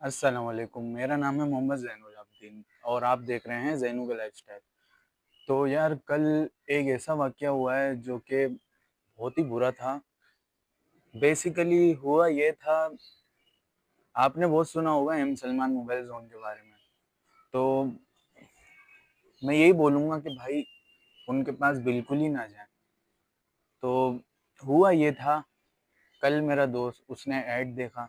अस्सलाम वालेकुम। मेरा नाम है मोहम्मद ज़ैनुल आबिदीन और आप देख रहे हैं ज़ैनू का लाइफ़स्टाइल। तो यार कल एक ऐसा वाक़या हुआ है जो कि बहुत ही बुरा था। बेसिकली हुआ ये था, आपने बहुत सुना होगा एम सलमान मोबाइल ज़ोन के बारे में। तो मैं यही बोलूँगा कि भाई उनके पास बिल्कुल ही ना जाएँ। तो हुआ ये था, कल मेरा दोस्त उसने ऐड देखा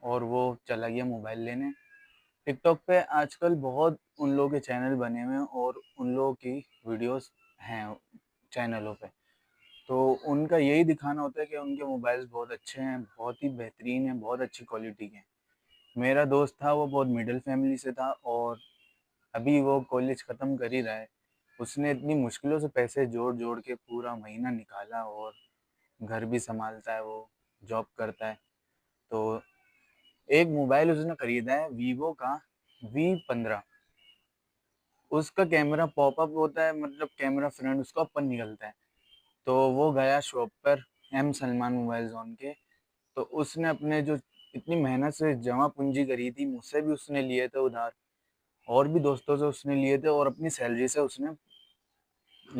और वो चला गया मोबाइल लेने। टिकटॉक पे आजकल बहुत उन लोगों के चैनल बने हुए हैं और उन लोगों की वीडियोस हैं चैनलों पे। तो उनका यही दिखाना होता है कि उनके मोबाइल्स बहुत अच्छे हैं, बहुत ही बेहतरीन हैं, बहुत अच्छी क्वालिटी के हैं। मेरा दोस्त था, वो बहुत मिडिल फैमिली से था और अभी वो कॉलेज ख़त्म कर ही रहा है। उसने इतनी मुश्किलों से पैसे जोड़-जोड़ के पूरा महीना निकाला और घर भी सँभालता है वो, जॉब करता है। तो एक मोबाइल उसने खरीदा है वीवो का V15। उसका कैमरा पॉपअप होता है, मतलब कैमरा फ्रंट उसका ऊपर निकलता है। तो वो गया शॉप पर एम सलमान मोबाइल ज़ोन के, तो उसने अपने जो इतनी मेहनत से जमा पूंजी करी थी, मुझसे भी उसने लिए थे उधार और भी दोस्तों से उसने लिए थे और अपनी सैलरी से उसने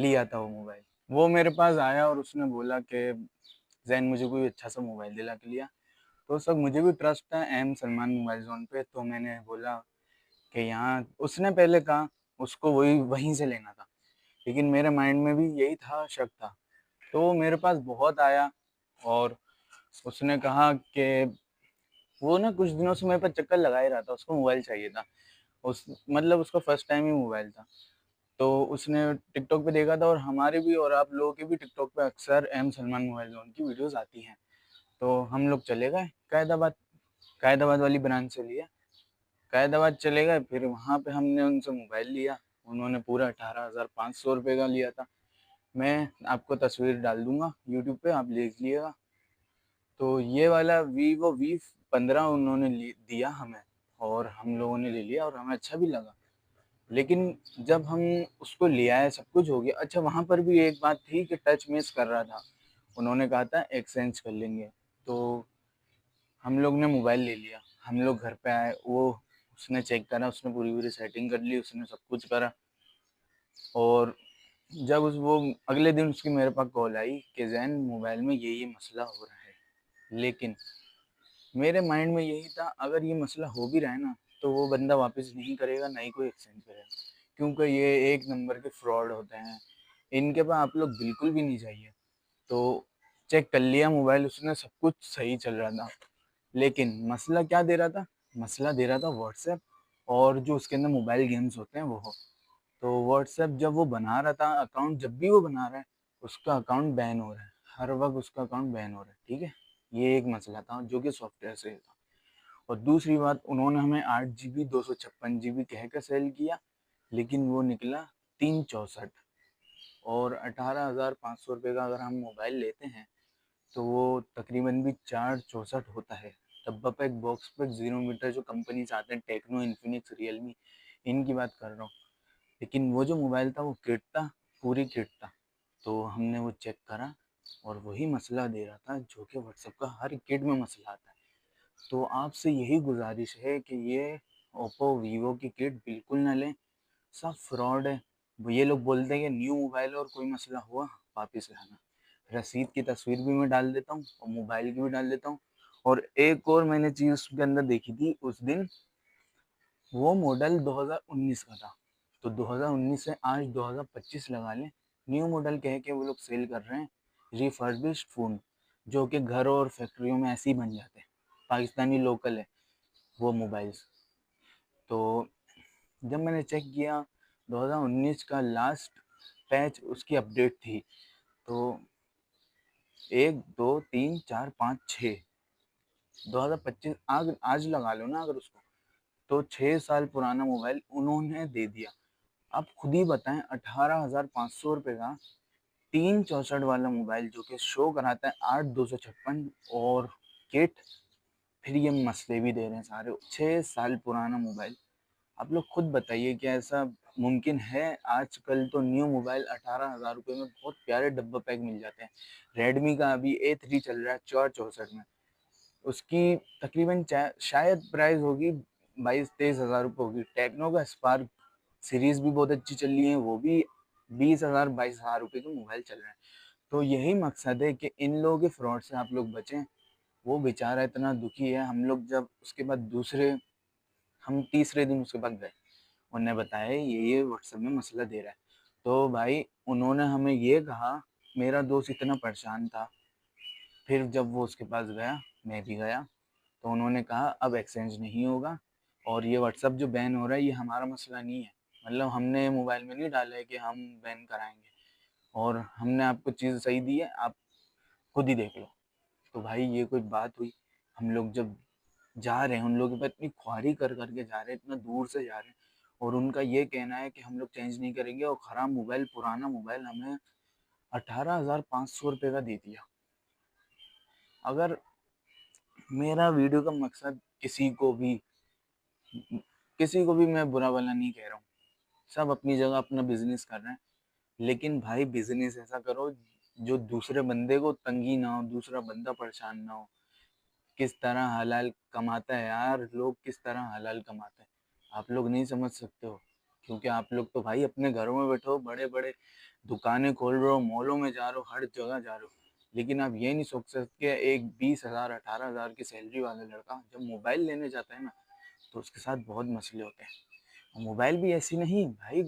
लिया था वो मोबाइल। वो मेरे पास आया और उसने बोला कि ज़ैन मुझे कोई अच्छा सा मोबाइल दिला के लिया। तो उस वक़्त मुझे भी ट्रस्ट था एम सलमान मोबाइल ज़ोन पे, तो मैंने बोला कि यहाँ उसने पहले कहा उसको वही वहीं से लेना था। लेकिन मेरे माइंड में भी यही था, शक था। तो वो मेरे पास बहुत आया और उसने कहा कि वो ना कुछ दिनों से मेरे पे चक्कर लगा ही रहा था, उसको मोबाइल चाहिए था। उस मतलब उसका फर्स्ट टाइम ही मोबाइल था। तो उसने टिकटॉक पे देखा था और हमारे भी और आप लोगों के भी टिकटॉक पे अक्सर एम सलमान मोबाइल ज़ोन की वीडियोज़ आती हैं। तो हम लोग चले गए कायदाबाद, कायदाबाद वाली ब्रांच से लिया। कायदाबाद चले गए, फिर वहाँ पे हमने उनसे मोबाइल लिया। उन्होंने पूरा 18,500 रुपए का लिया था। मैं आपको तस्वीर डाल दूँगा यूट्यूब पे, आप देख लीजिएगा। तो ये वाला वीवो V15 उन्होंने दिया हमें और हम लोगों ने ले लिया और हमें अच्छा भी लगा। लेकिन जब हम उसको ले आए, सब कुछ हो गया। अच्छा, वहाँ पर भी एक बात थी कि टच मिस कर रहा था। उन्होंने कहा था एक्सचेंज कर लेंगे। तो हम लोग ने मोबाइल ले लिया। हम लोग घर पे आए, वो उसने चेक करा, उसने पूरी-पूरी सेटिंग कर ली, उसने सब कुछ करा और जब उस वो अगले दिन उसकी मेरे पास कॉल आई कि ज़ैन मोबाइल में ये मसला हो रहा है। लेकिन मेरे माइंड में यही था, अगर ये मसला हो भी रहा है ना, तो वो बंदा वापस नहीं करेगा, ना ही कोई एक्सचेंज करेगा। क्योंकि ये एक नंबर के फ्रॉड होते हैं। इनके पास आप लोग बिल्कुल भी नहीं जाइए। तो चेक कर लिया मोबाइल उसने, सब कुछ सही चल रहा था। लेकिन मसला क्या दे रहा था? मसला दे रहा था व्हाट्सएप और जो उसके अंदर मोबाइल गेम्स होते हैं वो। तो व्हाट्सएप जब वो बना रहा था अकाउंट, जब भी वो बना रहा है, उसका अकाउंट बैन हो रहा है। हर वक़्त उसका अकाउंट बैन हो रहा है, ठीक है? ये एक मसला था जो कि सॉफ्टवेयर से था। और दूसरी बात, उन्होंने हमें 8 जीबी 256 जीबी कह के सेल किया, लेकिन वो निकला 364 और 18,500 रुपये का अगर हम मोबाइल लेते हैं, तो वो तकरीबन भी 464 होता है। डब्बा पैक, बॉक्स पैक, 0 मीटर जो कंपनीज़ आते हैं, टेक्नो, इन्फिनिक्स, रियलमी, इनकी बात कर रहा हूँ। लेकिन वो जो मोबाइल था वो किट था, पूरी किट था। तो हमने वो चेक करा और वही मसला दे रहा था जो कि व्हाट्सएप का हर किट में मसला आता है। तो आपसे यही गुज़ारिश है कि ये ओप्पो, वीवो की किट बिल्कुल ना लें, सब फ्रॉड है। ये लोग बोलते हैं कि न्यू मोबाइल है और कोई मसला हुआ वापस लाना। रसीद की तस्वीर भी मैं डाल देता हूँ और मोबाइल की भी डाल देता हूँ। और एक और मैंने चीज़ उसके अंदर देखी थी उस दिन, वो मॉडल 2019 का था। तो 2019 से आज 2025 लगा लें, न्यू मॉडल कह के वो लोग सेल कर रहे हैं रिफर्बिश्ड फ़ोन, जो कि घर और फैक्ट्रियों में ऐसे ही बन जाते हैं। पाकिस्तानी लोकल है वो मोबाइल्स। तो जब मैंने चेक किया, 2019 का लास्ट पैच उसकी अपडेट थी। तो 1, 2, 3, 4, 5, 6 2025 आज आज लगा लो ना अगर उसको, तो 6 साल पुराना मोबाइल उन्होंने दे दिया। आप खुद ही बताएँ, 18,500 रुपए का 364 वाला मोबाइल जो कि शो कराता है 8,256 और किट, फिर ये मसले भी दे रहे हैं सारे। 6 साल पुराना मोबाइल। आप लोग खुद बताइए, क्या ऐसा मुमकिन है? आजकल तो न्यू मोबाइल 18,000 रुपए में बहुत प्यारे डब्बा पैक मिल जाते हैं। रेडमी का अभी A3 चल रहा है 464 में। उसकी तकरीबन शायद प्राइस होगी 22-23 हज़ार रुपये होगी। टेक्नो का स्पार्क सीरीज भी बहुत अच्छी चल रही है, वो भी 20,000-22,000 रुपये के मोबाइल चल रहे हैं। तो यही मकसद है कि इन लोगों के फ्रॉड से आप लोग बचें। वो बेचारा इतना दुखी है। हम लोग जब उसके बाद हम तीसरे दिन उसके पास गए, उन्होंने बताया ये व्हाट्सएप में मसला दे रहा है। तो भाई उन्होंने हमें ये कहा, मेरा दोस्त इतना परेशान था। फिर जब वो उसके पास गया, मैं भी गया, तो उन्होंने कहा अब एक्सचेंज नहीं होगा, और ये व्हाट्सएप जो बैन हो रहा है ये हमारा मसला नहीं है। मतलब हमने मोबाइल में नहीं डाला है कि हम बैन कराएंगे, और हमने आपको चीज़ सही दी है, आप खुद ही देख लो। तो भाई ये कोई बात हुई? हम लोग जब जा रहे हैं, उन लोगों के पास इतनी ख्वारी कर करके जा रहे हैं, इतना दूर से जा रहे हैं, और उनका ये कहना है कि हम लोग चेंज नहीं करेंगे, और ख़राब मोबाइल, पुराना मोबाइल हमें 18,500 रुपये का दे दिया। अगर मेरा वीडियो का मकसद किसी को भी मैं बुरा भला नहीं कह रहा हूँ, सब अपनी जगह अपना बिजनेस कर रहे हैं, लेकिन भाई बिजनेस ऐसा करो जो दूसरे बंदे को तंगी ना हो, दूसरा बंदा परेशान ना हो। किस तरह हलाल कमाता है यार, लोग किस तरह हलाल कमाते हैं, आप लोग नहीं समझ सकते हो। क्योंकि आप लोग तो भाई अपने घरों में बैठो, बड़े बड़े दुकानें खोल रहे हो, मॉलों में जा रहे हो, हर जगह जा रहे हो, लेकिन आप ये नहीं सोच सकते एक 20,000 18,000 की सैलरी वाला लड़का जब मोबाइल लेने जाता है ना, तो उसके साथ बहुत मसले होते हैं। मोबाइल भी ऐसी नहीं भाई,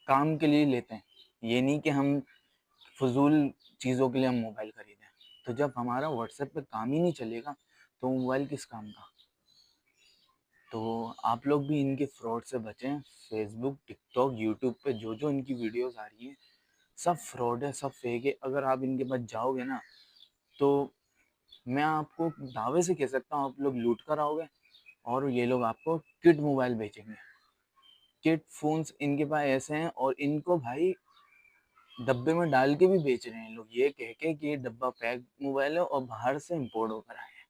काम के लिए लेते हैं, ये नहीं कि हम फजूल चीज़ों के लिए हम मोबाइल खरीदें। तो जब हमारा व्हाट्सएप पे काम ही नहीं चलेगा, तो मोबाइल किस काम का? तो आप लोग भी इनके फ्रॉड से बचें। फेसबुक, टिकटॉक, यूट्यूब पे जो जो इनकी वीडियोस आ रही हैं, सब फ्रॉड है, सब फेक है। अगर आप इनके पास जाओगे ना, तो मैं आपको दावे से कह सकता हूँ आप लोग लूट कर आओगे, और ये लोग आपको किड मोबाइल बेचेंगे। किड फोन्स इनके पास ऐसे हैं, और इनको भाई डब्बे में डाल के भी बेच रहे हैं लोग, ये कह के कि ये डब्बा पैक मोबाइल है और बाहर से इम्पोर्ट होकर आए हैं।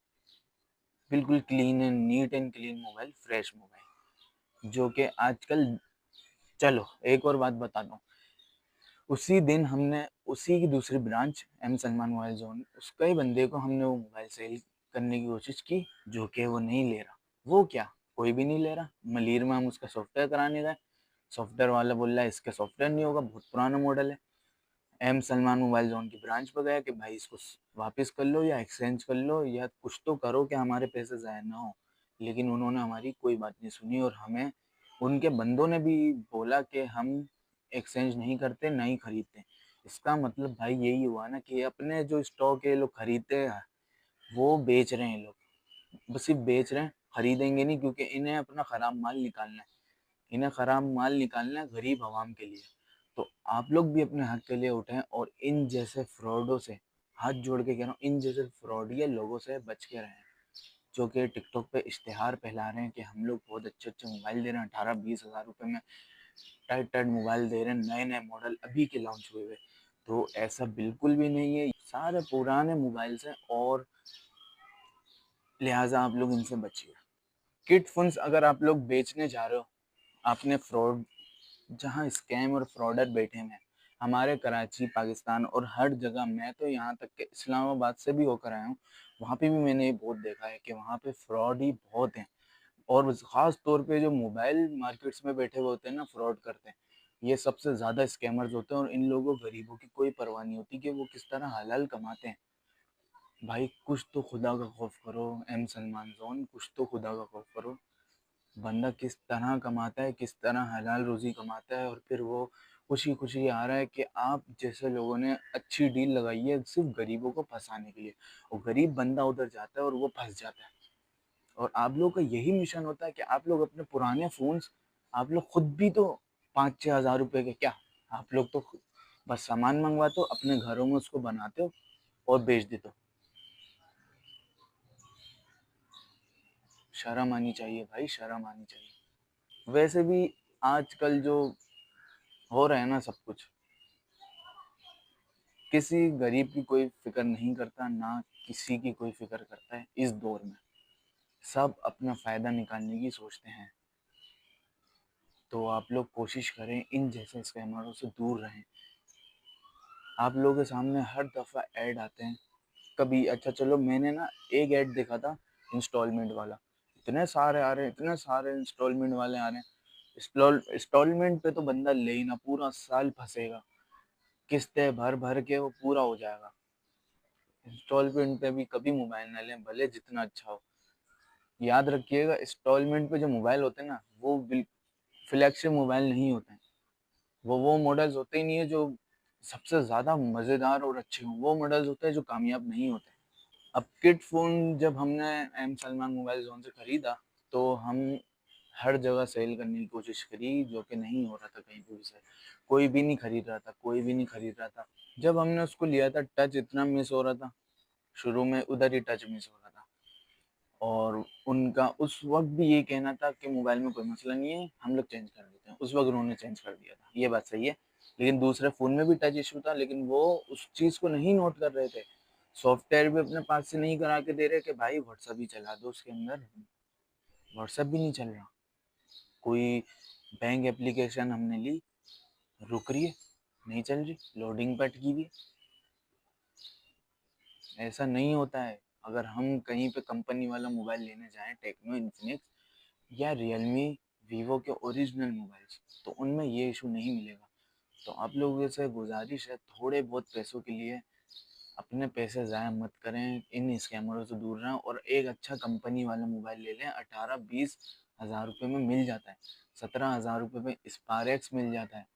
बिल्कुल clean and neat and clean mobile, fresh mobile, जो कि आजकल। चलो एक और बात बता दूं, उसी दिन हमने उसी की दूसरी branch M Salman mobile zone, उसका ही बंदे को हमने वो मोबाइल सेल करने की कोशिश की, जो कि वो नहीं ले रहा। वो क्या, कोई भी नहीं ले रहा। मलीर में हम उसका सॉफ्टवेयर कराने गए, सॉफ्टवेयर वाला बोल रहा है इसका सॉफ्टवेयर नहीं होगा, बहुत पुराना मॉडल है। एम सलमान मोबाइल जोन की ब्रांच पर गया कि भाई इसको वापस कर लो या एक्सचेंज कर लो, या कुछ तो करो कि हमारे पैसे ज़ाया ना हो। लेकिन उन्होंने हमारी कोई बात नहीं सुनी, और हमें उनके बंदों ने भी बोला कि हम एक्सचेंज नहीं करते, नहीं खरीदते। इसका मतलब भाई यही हुआ ना कि अपने जो स्टॉक है लोग खरीदते हैं, वो बेच रहे हैं लोग, बस सिर्फ बेच रहे हैं, खरीदेंगे नहीं, क्योंकि इन्हें अपना ख़राब माल निकालना है। इन्हें ख़राब माल निकालना है गरीब आवाम के लिए। तो आप लोग भी अपने हक के लिए उठें, और इन जैसे फ्रॉडों से, हाथ जोड़ के कह रहा हूँ, इन जैसे फ्रॉडिया लोगों से बच के रहें, जो कि टिकटॉक पे इश्तेहार फैला रहे हैं कि हम लोग बहुत अच्छे अच्छे मोबाइल दे रहे हैं, 18-20 हज़ार रुपये में टाइट टाइट मोबाइल दे रहे हैं, नए नए मॉडल अभी के लॉन्च हुए हुए। तो ऐसा बिल्कुल भी नहीं है, सारे पुराने मोबाइल्स हैं, और लिहाजा आप लोग इनसे बचिए। किट फोन्स अगर आप लोग बेचने जा रहे हो, आपने फ्रॉड, जहाँ स्कैम और फ्रॉडर बैठे हैं, हमारे कराची, पाकिस्तान और हर जगह, मैं तो यहाँ तक कि इस्लामाबाद से भी होकर आया हूँ, वहाँ पे भी मैंने ये बहुत देखा है कि वहाँ पे फ्रॉड ही बहुत हैं। और ख़ास तौर पे जो मोबाइल मार्केट्स में बैठे हुए होते हैं ना, फ्रॉड करते हैं, ये सबसे ज़्यादा स्कैमर्स होते हैं, और इन लोगों गरीबों की कोई परवाह नहीं होती कि वो किस तरह हलाल कमाते हैं। भाई कुछ तो खुदा का खौफ करो एम सलमान जोन, कुछ तो खुदा का खौफ करो। बंदा किस तरह कमाता है, किस तरह हलाल रोज़ी कमाता है, और फिर वो खुशी खुशी आ रहा है कि आप जैसे लोगों ने अच्छी डील लगाई है सिर्फ गरीबों को फंसाने के लिए, और गरीब बंदा उधर जाता है और वो फंस जाता है। और आप लोग का यही मिशन होता है कि आप लोग अपने पुराने फ़ोन्स, आप लोग खुद भी तो 5-6 हज़ार रुपये के क्या, आप लोग तो बस सामान मंगवाते हो, अपने घरों में उसको बनाते हो और बेच देते हो। शर्म आनी चाहिए भाई, शर्म आनी चाहिए। वैसे भी आजकल जो हो रहा है ना सब कुछ, किसी गरीब की कोई फिक्र नहीं करता, ना किसी की कोई फिक्र करता है इस दौर में। सब अपना फ़ायदा निकालने की सोचते हैं। तो आप लोग कोशिश करें इन जैसे स्कैमरों से दूर रहें। आप लोगों के सामने हर दफ़ा ऐड आते हैं, कभी अच्छा चलो मैंने ना एक ऐड देखा था, इंस्टॉलमेंट वाला। इतने सारे आ रहे हैं, इतने सारे इंस्टॉलमेंट वाले आ रहे हैं। इंस्टॉलमेंट पे तो बंदा ले ही ना, पूरा साल फंसेगा। किस्तें भर भर के वो पूरा हो जाएगा। इंस्टॉलमेंट पे भी कभी मोबाइल ना लें, भले जितना अच्छा हो। याद रखिएगा, इंस्टॉलमेंट पे जो मोबाइल होते हैं ना, वो फ्लैगशिप मोबाइल नहीं होते हैं। वो मॉडल्स होते ही नहीं है जो सबसे ज़्यादा मज़ेदार और अच्छे हों। वो मॉडल्स होते हैं जो कामयाब नहीं होते। अब किड फ़ोन जब हमने एम सलमान मोबाइल ज़ोन से ख़रीदा, तो हम हर जगह सेल करने की कोशिश करी, जो कि नहीं हो रहा था कहीं पे भी सेल। कोई भी नहीं खरीद रहा था, कोई भी नहीं खरीद रहा था। जब हमने उसको लिया था, टच इतना मिस हो रहा था, शुरू में उधर ही टच मिस हो रहा था। और उनका उस वक़्त भी यही कहना था कि मोबाइल में कोई मसला नहीं है, हम लोग चेंज कर देते हैं। उस वक़्त उन्होंने चेंज कर दिया था, ये बात सही है। लेकिन दूसरे फ़ोन में भी टच इश्यू था, लेकिन वो उस चीज़ को नहीं नोट कर रहे थे। सॉफ्टवेयर भी अपने पास से नहीं करा के दे रहे कि भाई व्हाट्सएप ही चला दो उसके अंदर। व्हाट्सएप भी नहीं चल रहा। कोई बैंक एप्लीकेशन हमने ली, रुक रही है, नहीं चल रही, लोडिंग पे अटकी हुई है। ऐसा नहीं होता है। अगर हम कहीं पे कंपनी वाला मोबाइल लेने जाएँ, टेक्नो, इन्फिनिक्स या रियलमी, वीवो के ओरिजिनल मोबाइल्स, तो उनमें ये इशू नहीं मिलेगा। तो आप लोगों से गुजारिश है, थोड़े बहुत पैसों के लिए अपने पैसे ज़ाया मत करें, इन स्कैमरों से दूर रहें और एक अच्छा कंपनी वाला मोबाइल ले लें। 18-20 हज़ार रुपये में मिल जाता है, 17 हज़ार रुपये में स्पारेक्स मिल जाता है।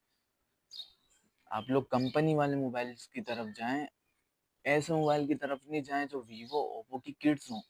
आप लोग कंपनी वाले मोबाइल्स की तरफ जाएं, ऐसे मोबाइल की तरफ नहीं जाएं जो वीवो, ओप्पो की किड्स हों।